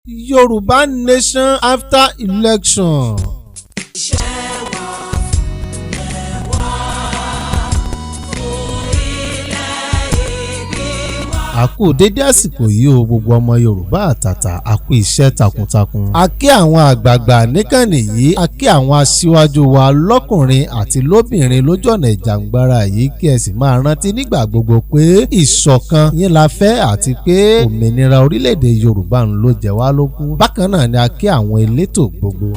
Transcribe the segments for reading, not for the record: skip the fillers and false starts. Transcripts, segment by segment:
Yoruba nation after election. A kú dédé àsìkò yìí o gbogbo ọmọ Yorùbá àtàtà a kú iṣẹ́ takuntakun. A kí àwọn àgbààgbà níkànnì yìí, a kí àwọn aṣíwájú wa lọ́kùnrin àti lóbìnrin lójú ọ̀nà ìjàngbara yìí kí ẹ sì máa rántí nígbà gbogbo pé ìṣọ̀kan yín la fẹ́ àti pé òmìnira orílẹ̀-èdè Yorùbá ń ló jẹ wá lógún. Bákan náà ni a kí àwọn elétò gbogbo.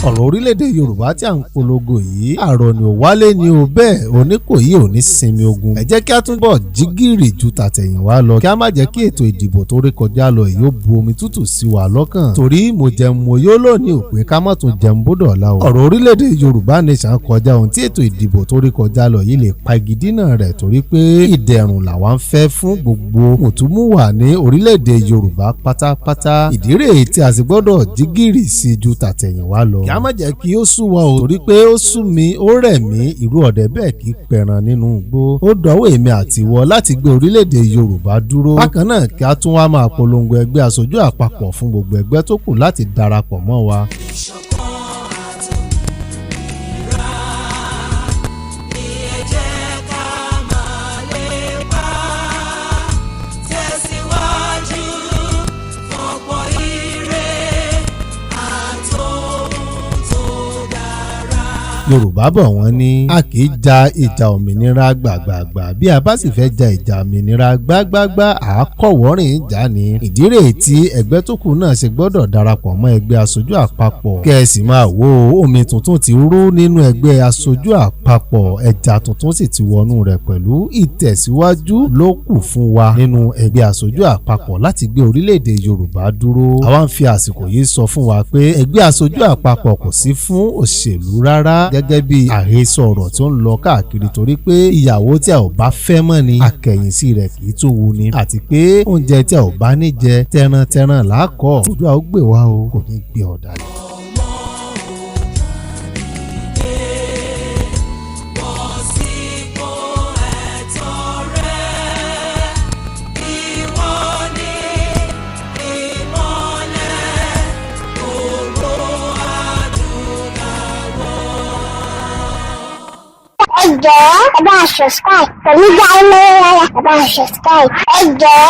Ọ̀rọ̀ orílẹ̀-èdè Yorùbá tí à ń polongo yìí àrọ̀ ni ò wálé ni ò bẹ́ẹ̀ Oníkòyí ò ní sinmi ogun. Ẹ jẹ́ kí a túbọ̀ jígìrì ju tàtẹ̀yìnwá lọ kí a má jẹ́ kí ètò ìdìbò tó rí kọjá lọ yìí ó bu omi tútù sí wa lọ́kàn. Torí mo jẹun mo yó lónìí ò pé ká má tún jẹun bódò ọ̀la o. Ọ̀rọ̀ orílẹ̀-èdè Yorùbá nation kọjá ohun tí ètò ìdìbò tó rí kọjá lọ yìí lè pa igi dínà rẹ̀ torí pé ìdẹ̀rùn làwa ń fẹ́ fún gbogbo mùtúmùwà ní orílẹ̀-èdè Yorùbá pátápátá. Ìdí rèé tí a sì gbọ́dọ̀ jígìrì sí ju tàtẹ̀yìnwá lọ. Kí a má jẹ́ kí ó sú wa o torí pé ó sú mi ó rẹ̀ mí irú ọ̀dẹ bẹ́ẹ̀ kì í pẹran nínú igbó. Ó dọ̀wọ́ èmi àti ìwọ láti gbé orílẹ̀-èdè Yorùbá dúró. Bákan náà kí a tún wá máa polongo ẹgbẹ́ aṣojú àpapọ̀ fún gbogbo ẹgbẹ́ tó kù láti darapọ̀ mọ́ wa. Yorùbá bọ̀ wọ́n ní a kì í ja ìjà òmìnira gbàgbàgbà bí a bá sì fẹ́ ja ìjà òmìnira gbágbágbá àákọ̀wọ́rìn ìjà ni. Ìdí rèé tí ẹgbẹ́ tó kù náà ṣe gbọ́dọ̀ darapọ̀ mọ́ ẹgbẹ́ aṣojú àpapọ̀. Kẹ́ ẹ sì máa wo omi tuntun ti rú nínú ẹgbẹ́ aṣojú àpapọ̀ ẹja tuntun sì ti wọnú rẹ̀ pẹ̀lú ìtẹ̀síwájú ló kù fún wa nínú ẹgbẹ́ aṣojú àpapọ̀ láti gbé orílẹ̀-èdè Yorùbá dúró. Àwa ń fi àsìkò yìí sọ fún wa pé ẹgbẹ́ aṣojú àpapọ̀ kò sí fún òṣèlú rárá gẹ́gẹ́ bí àhesọ ọ̀rọ̀ tó ń lọ káàkiri torí pé ìyàwó tí a ò bá fẹ́ mọ́ ni àkẹ̀yìnsí rẹ̀ kì í tún wu ni àti pé oúnjẹ tí a ò bá ní jẹ tẹrantẹran làákọ̀ oodua ó gbé wa o kò ní gbé ọ̀dàlẹ̀. Ẹjọ́ ẹ bá subscribe pẹ̀lú jáde lọ́wọ́ ẹ bá subscribe ẹjọ́.